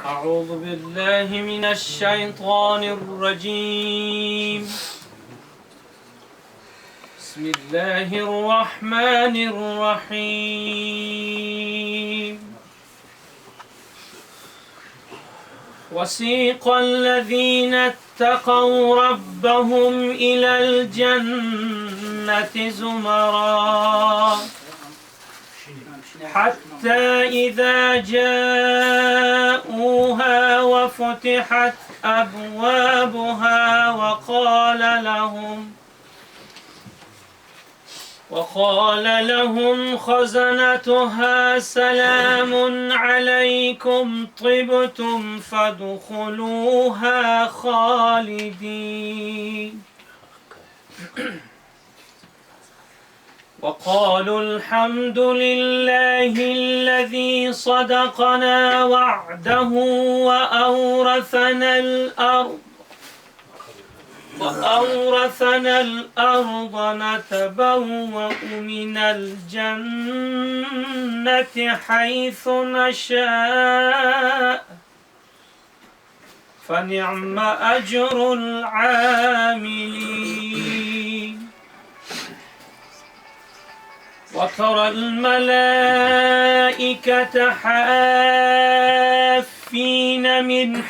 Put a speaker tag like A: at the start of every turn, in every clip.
A: أعوذ بالله من الشيطان الرجيم. بسم الله الرحمن الرحيم. وسيق الذين اتقوا ربهم إلى الجنة زمرًا حتى إذا جاءوها وفتحت أبوابها وقال لهم خزنتها سلام عليكم طبتم فادخلوها خالدين. وقالوا الحمد لله الذي صدقنا وعده وأورثنا الأرض نتبوأ من الجنة حيث نشاء فنعم أجر العاملين. وترى الملائكة حافين من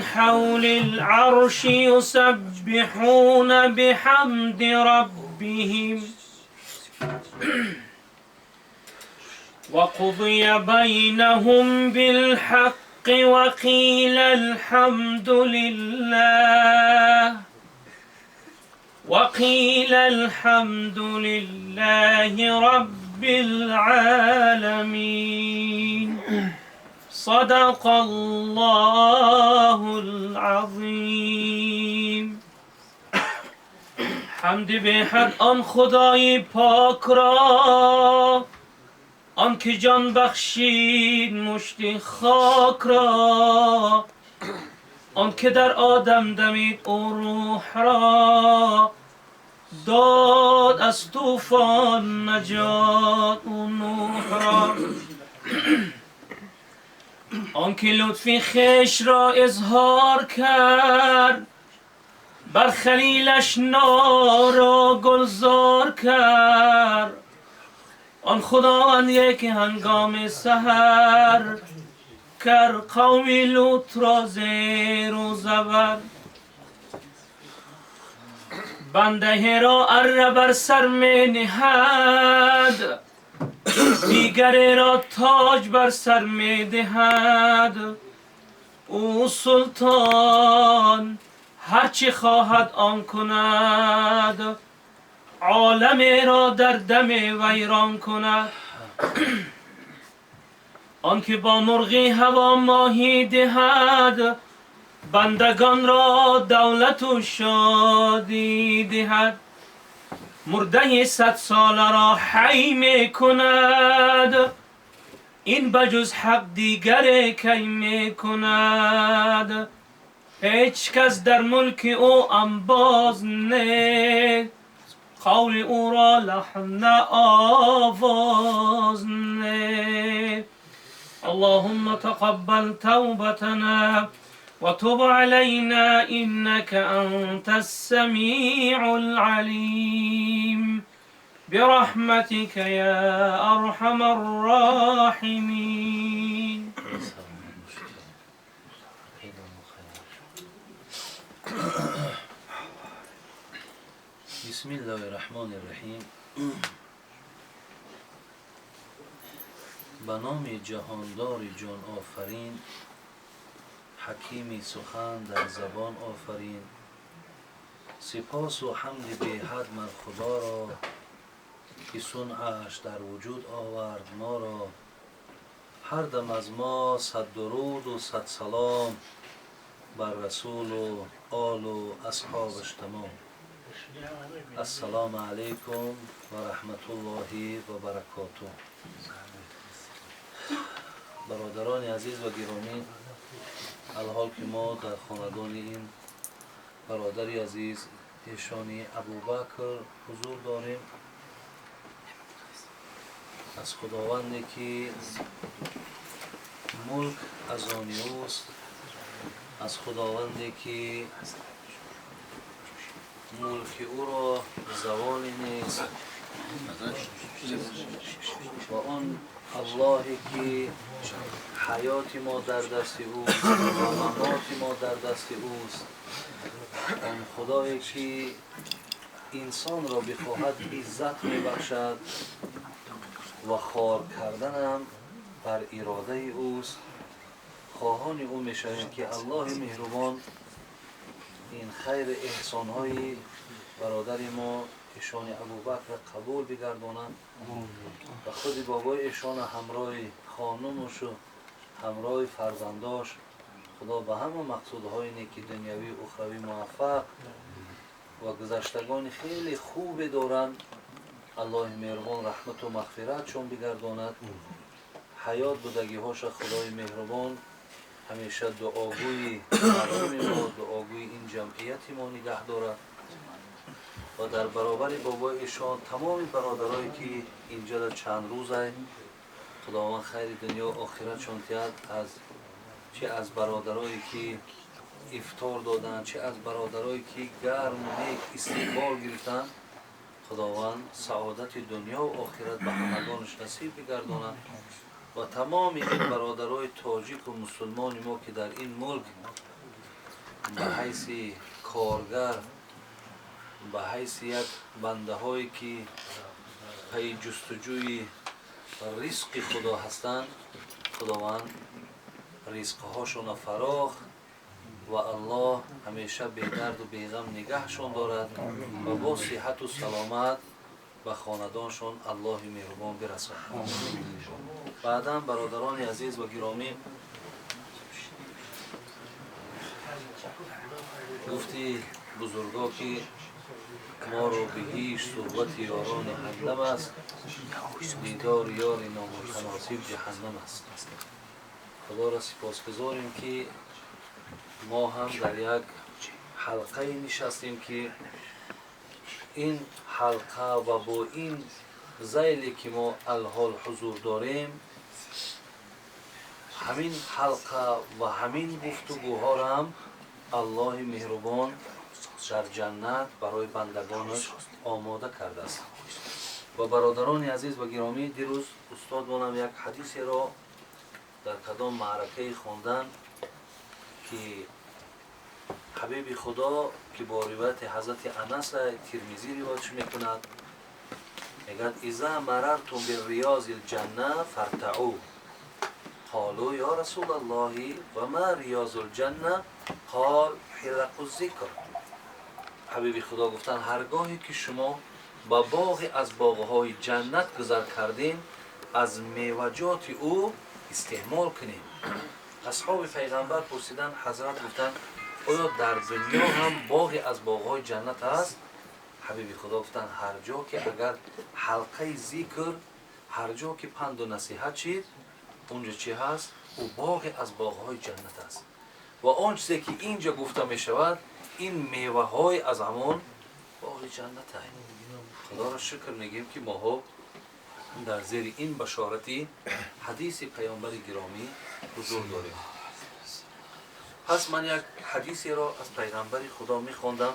A: حول العرش يسبحون بحمد ربهم وقضي بينهم بالحق وقيل الحمد لله رب العالمين. صدق الله العظیم. حمد به حد آن خدای پاک را، آن که جان بخشید مشت خاک را، آن که در آدم دمید او روح را، داد از طوفان نجات او نوح را، آن که لطفی خویش را اظهار کرد، بر خلیلش نارا گلزار کرد، آن خداوندیه که هنگام سحر کر قومی لوط را زیر و زبر. بنده را اره بر سر می نهد، دیگری را تاج بر سر می دهد. او سلطان هرچی خواهد آن کند، عالم را در دم ویران کند. آن که با مرغی هوا ماهی دهد، بندگان را دولت و شادی دهد. مرده 100 ساله را حی می کند، این بجز حق دیگر کی می کند. هیچ کس در ملک او انباز نه، قول او را لحن آواز نه. اللهم تقبل توبتنا وتب علينا إنك أنت السميع العليم برحمتك يا أرحم الراحمين.
B: بسم الله الرحمن الرحیم. به نام جهاندار جان آفرین، حکیمی سخن در زبان آفرین. سپاس و حمد به حد مر خدا را، که صنعش در وجود آورد ما را. هر دم از ما 100 درود و 100 سلام بر رسول و آل و اصحابش تمام. السلام علیکم و رحمت الله و برکاته. برادران عزیز و گرامی، الحال که ما در خاندان این برادری عزیز ایشانی ابوبکر حضور داریم. از خداوندی که ملک از آن اوست، از خداوندی که ملک او را زوالی نیست و آن اللهی که حیات ما در دست اوست و ممات ما در دست اوست، آن خدایی که انسان را بخواهد عزت میبخشد و خوار کردن هم بر اراده اوست. خواهان او میشویم که الله مهربان این خیر احسان های برادر ما ایشان ابوبکر قبول بگردانند و خود بابای ایشان همراه خانمش و همراه فرزنداش خدا به همه مقصودهای نیکی دنیوی و اخروی موفق و گذشتگان خیلی خوب دارند. الله مهربان رحمت و مغفرت چون بگرداند. حیات بودگی هاش خدای مهربان همیشه دعاگوی مردم ما، دعاگوی این جمعیت ما نگه دارد و در برابر بابای ایشان تمام برادرایی که اینجا در چند روزه خداوند خیر دنیا و آخرت شون تیاد، از چه از برادرایی که افطار دادن، چه از برادرایی که گرم و نیک استقبال گرفتن، خداوند سعادت دنیا و آخرت به همگانش نصیب بگرداند و تمام این برادرای تاجیک و مسلمان ما که در این ملک به حیث کارگر، به حیث یک بنده هایی که پی جستجوی رزق خدا هستند، خداوند رزق هاشون فراخ و الله همیشه بی درد و بی غم نگهشون دارد و با صحت و سلامت به خاندانشون الله مهربان برساند. بعدا برادران عزیز و گرامی، گفتی بزرگا که ما رو به هیچ صحبت یاران همدم است، دیدار یار نامتناسب جهنم است. خدا را سپاسگزاریم که ما هم در یک حلقه نشستیم که این حلقه و با این زیلی که ما الحال حضور داریم، همین حلقه و همین گفتگوها را هم الله مهربان در جنت برای بندگانش آماده کرده است. و برادران عزیز و گرامی، دیروز استاد منم یک حدیثی را در کدام معرکه خواندن که حبیب خدا که با روایت حضرت انس ترمذی روایت میکند، میگه اذا مررتم بالریاض الجنه فارتعوا. قالوا یا رسول الله و ما ریاض الجنه؟ قال حلق الذکر. حبیب خدا گفتن هرگاهی که شما با باغی از باغهای جنت گذر کردین، از میوجات او استعمال کنین. اصحاب پیغمبر پرسیدن، حضرت گفتن آیا در دنیا هم باغی از باغهای جنت است؟ حبیب خدا گفتن هر جا که اگر حلقه ذکر، هر جا که پند و نصیحت شید، اونجا چی هست؟ او باغی از باغهای جنت است. و آن چیزی که اینجا گفته می شود، این میوه های از همان باغ جنت است. خدا را شکر میگیم که ما در زیر این بشارتی حدیث پیامبر گرامی حضور داریم. پس من یک حدیثی را از پیغمبر خدا میخواندم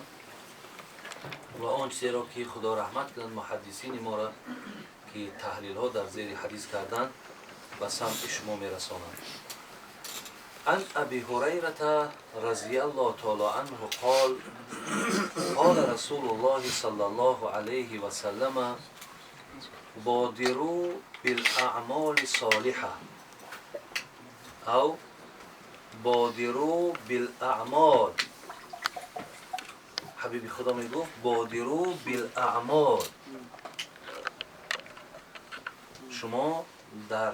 B: و آن چیزی را که خدا رحمت کردن محدثین ما را که تحلیل ها در زیر حدیث کردن و سمع شما میرسانند. عن ابی هریره رضی الله تعالی عنه قال قال رسول الله صلی الله علیه و سلم بادروا بالاعمال صالحه او بادروا بالاعمال. حبیب خدا میگفت بادروا بالاعمال، شما در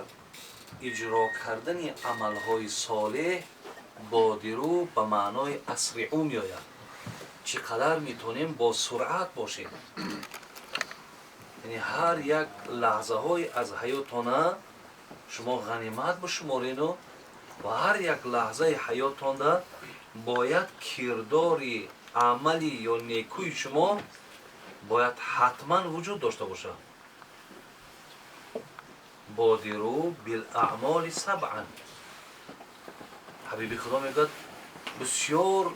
B: اجرا کردن عملهای صالح بادرو به معنای اسرعو می آید. چقدر میتونیم با سرعت باشیم، یعنی هر یک لحظه های از حیاتانه شما غنیمت بشمارین و هر یک لحظه حیاتانه باید کرداری عملی یا نیکوی شما باید حتما وجود داشته باشه. بادرو بالاعمال سبعا. حبیب خدا میگه بسیار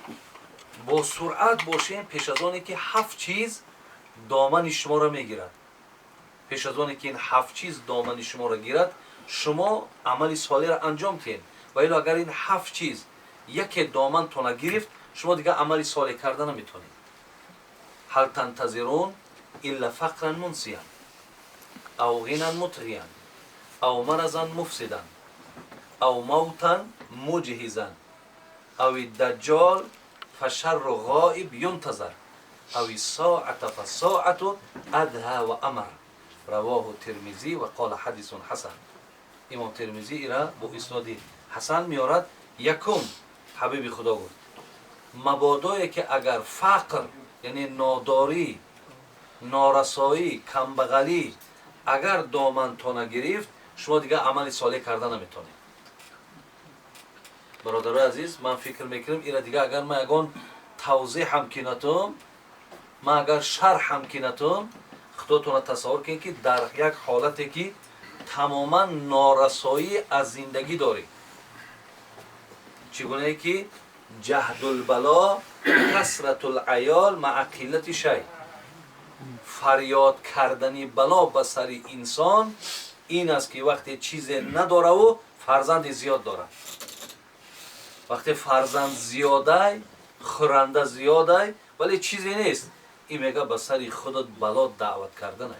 B: با سرعت باشین پیش از آنی که 7 چیز دامن شما را میگیرد. پیش از آنی که این 7 چیز دامن شما را گیرد شما عمل صالح را انجام دهید. ولی اگر این 7 چیز یک دامن تو نگرفت شما دیگه عمل صالح کردن نمیتونید. هل تنتظرون الا فقرا منسیا او غنى مطغیا او مرضا مفسدا او موتا مجهزا او الدجال فشر غائب ينتظر او الساعة فالساعة ادهى و امر. رواه ترمذی و قال حدیث حسن. امام ترمذی ایرا با اسناد حسن میارد. یکم حبیب خدا گفت مبادایی که اگر فقر یعنی ناداری، نارسایی، کمبغلی اگر دامن تو نگرفت شما دیگه عمل صالح کردن نمیتونید. برادر عزیز من فکر میکنم اینا دیگه اگر من اگون توضیح هم کنتم، من اگر شرح هم کنتم، خودتون تصور کنید که در یک حالتی که تماما نارسایی از زندگی داری، چگونه که جهد البلا کثرت العیال مع قلت شیء، فریاد کردنی بلا به سر انسان این است که وقتی چیز نداره و فرزند زیاد داره. وقتی فرزند زیاده، خورنده زیاده ولی چیزی نیست، این میگه به سر خودت بلا دعوت کردن.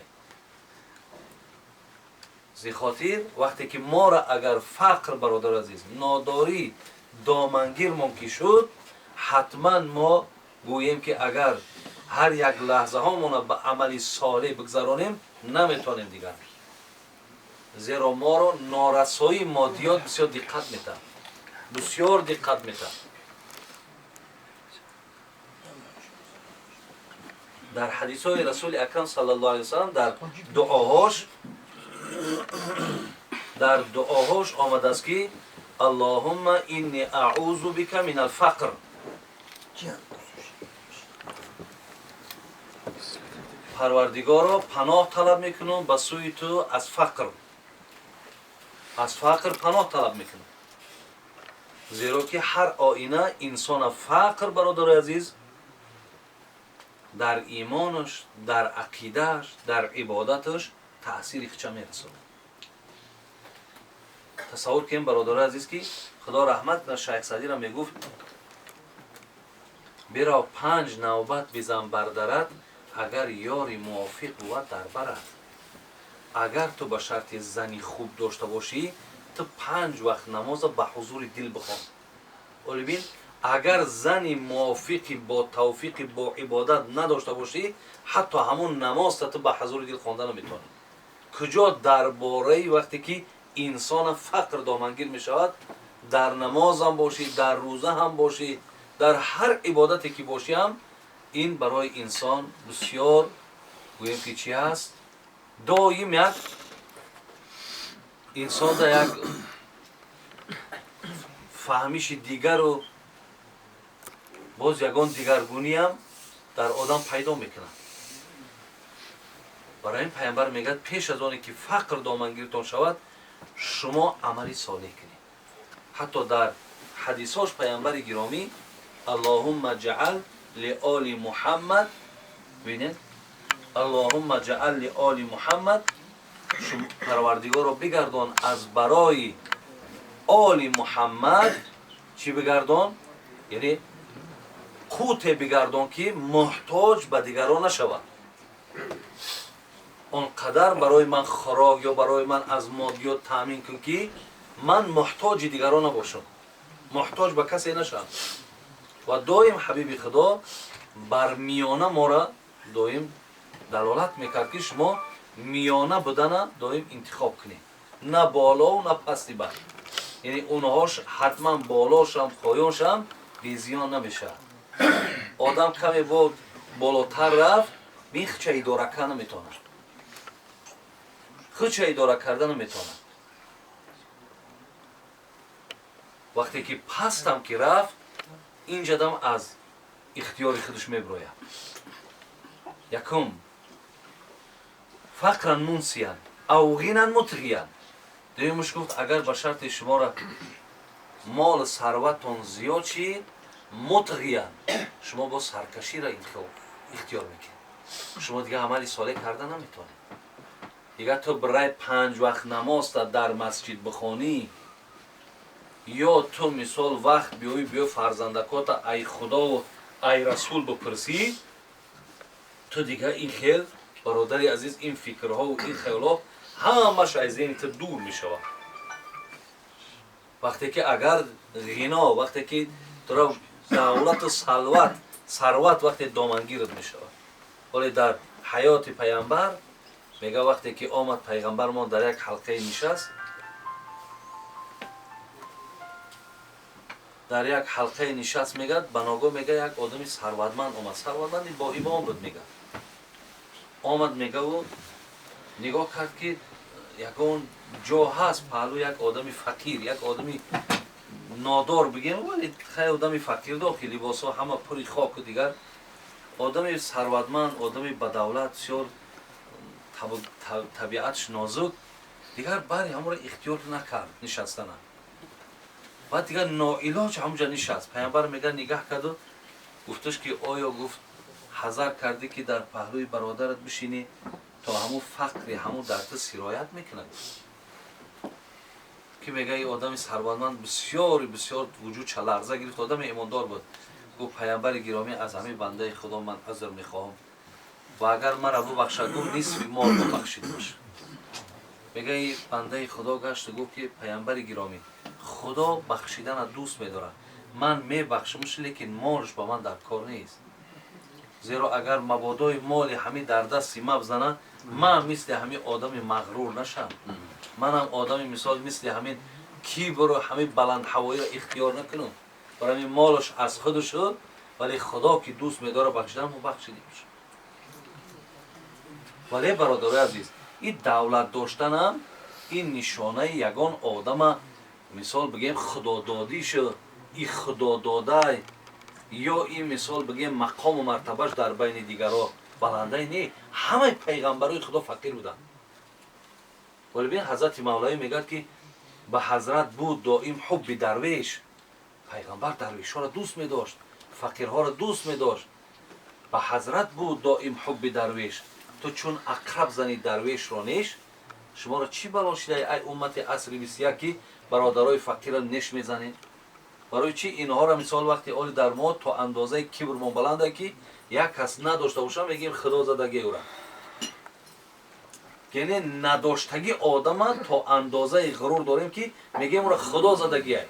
B: زی خاطر وقتی که ما را اگر فقر برادر عزیز، ناداری دامنگیر ممکن شد، حتما ما گوییم که اگر هر یک لحظه ها به عمل صالح بگذرانیم نمیتونیم دیگر. زیرا ما را نارسایی مادیات بسیار دقت میده، بسیار دقت میده. در حدیث های رسول اکرم صلی الله علیه وسلم در دعاهاش آمده است که اللهم اینی اعوذ بک من الفقر. پروردگارا پناه طلب میکنم به سوی تو از فقر. از فقر پناه طلب میکنم. زیرا که هر آینه انسان فقر برادر عزیز در ایمانش، در عقیدهش، در عبادتش تأثیر خچه میرسونه. تصور کنیم برادر عزیز که خدا رحمت کنه شیخ سعدی را میگفت برا 5 نوبت بزن بر درت اگر یاری موافق بود در برت. اگر تو به شرط زنی خوب داشته باشی تو 5 وقت نماز به حضور دل بخوان. ولی بین اگر زنی موافقی با توفیق با عبادت نداشته باشی حتی همون نماز تو به حضور دل خواندن نمیتونی. کجا درباره وقتی که انسان فقر دامنگیر می شود، در نماز هم باشی، در روزه هم باشی، در هر عبادتی که باشی هم این برای انسان بسیار گویم که چی هست؟ دایم یک انسان در یک فهمیش دیگر و باز یگان دیگرگونی هم در آدم پیدا میکنه. برای این پیامبر میگه پیش از آنی که فقر دامنگیرتان شود شما عملی صالح کنید. حتی در حدیثاش پیامبر گرامی اللهم جعل لآل محمد، ببینید اللهم جعل لآل محمد، پروردگار رو بگردان از برای آل محمد چی بگردان؟ یعنی قوت بگردان که محتاج به دیگران نشود. اونقدر برای من خوراک یا برای من از مادیات تامین کن که من محتاج دیگران نباشم، محتاج به کسی نشم. و دایم حبیب خدا بر میانه ما را دایم دلالت میکرد که شما میانه بودن دایم انتخاب کنید، نه بالا و نه پستی بر. یعنی اونهاش حتما بالاشم پایانشم بی زیان نمیشه. آدم کمی بود بالاتر رفت میخچه اداره کردن نمیتونه، خودش اداره کردن نمیتونه. وقتی که پستم که رفت اینجا دم از اختیاری خودش میبروید. یکم فقرا منسیان او غینا مطغیان. دویمش گفت اگر به شرط شما را مال ثروتتون زیاد شید مطغیان، شما با سرکشی را اختیار میکنید. شما دیگه عملی صالح کرده نمیتونید. دیگه تو برای 5 وقت نماز در مسجد بخونی یا تو مثال وقت بیای فرزندکات ای خدا و ای رسول بپرسی، تو دیگه این خیل برادری عزیز این فکرها و این خیالات همش از ذهنت دور میشود. وقتی که اگر غنا، وقتی که تو دولت و ثروت وقتی دامنگیرت میشود. ولی در حیات پیامبر میگه وقتی که آمد پیغمبر ما در یک حلقه نشست، در یک حلقه نشست میگه بناگاه میگه یک آدمی ثروتمند اومد، ثروتمندی با ایمان بود میگه. آمد میگه و نگاه کرد که یکون جا هست پهلو یک آدمی فقیر، یک آدمی نادار بگیم ولی خیلی آدمی فقیر داخل لباس ها همه پری خاک و دیگر آدمی ثروتمند، آدمی بدولت بسیار طبیعتش نازک دیگر بری همون را اختیار نکرد نشستن. بعد دیگر ناعلاج همونجا نشست. پیامبر میگه نگاه کرد و گفتش که آیا گفت حذر کردی که در پهلوی برادرت بشینی تا همون فقری همون درت سرایت میکنه. که میگه ای آدم ثروتمند بسیار وجود لرزه گرفت، آدم ایماندار بود. گفت پیامبر گرامی از همه بنده خدا من عذر میخواهم و اگر مرا ببخشد گفت نصف مال ببخشید باشه. میگه ای بنده خدا گشت و گفت که پیامبر گرامی خدا بخشیدن دوست میداره، من میبخشمش لیکن مالش با من در کار نیست. زیرا اگر مبادای مال همین در دست ما بزنه من مثل همین آدم مغرور نشم. منم آدمی مثال مثل همین کیبر و همین بلند هوایی را اختیار نکنم. برای همین مالش از خودش شد ولی خدا که دوست میداره بخشیدن مو بخشیدیم. ولی برادر عزیز این دولت داشتن هم این نشانه یگان آدم مثال بگیم خدا دادی شد، این خدا داده یا این مثال بگیم مقام و مرتبهش در بین دیگرها بلنده نه. همه پیغمبرای خدا فقیر بودن. ولی ببین حضرت مولوی میگه که به حضرت بود دائم حب درویش. پیغمبر درویش ها را دوست می داشت، فقیرها را دوست می داشت. به حضرت بود دائم حب درویش. تو چون اقرب زنی درویش را نیش، شما را چی بلا شده ای امت عصر 21 که برادرای فقیر را نش میزنید؟ برای چی اینها را مثال وقتی آل در ما تا اندازه کبر ما بلنده که یک کس نداشته باشه میگیم خدا زدگی او را. یعنی نداشتگی آدم تا اندازه غرور داریم که میگیم او را خدا زدگی ای.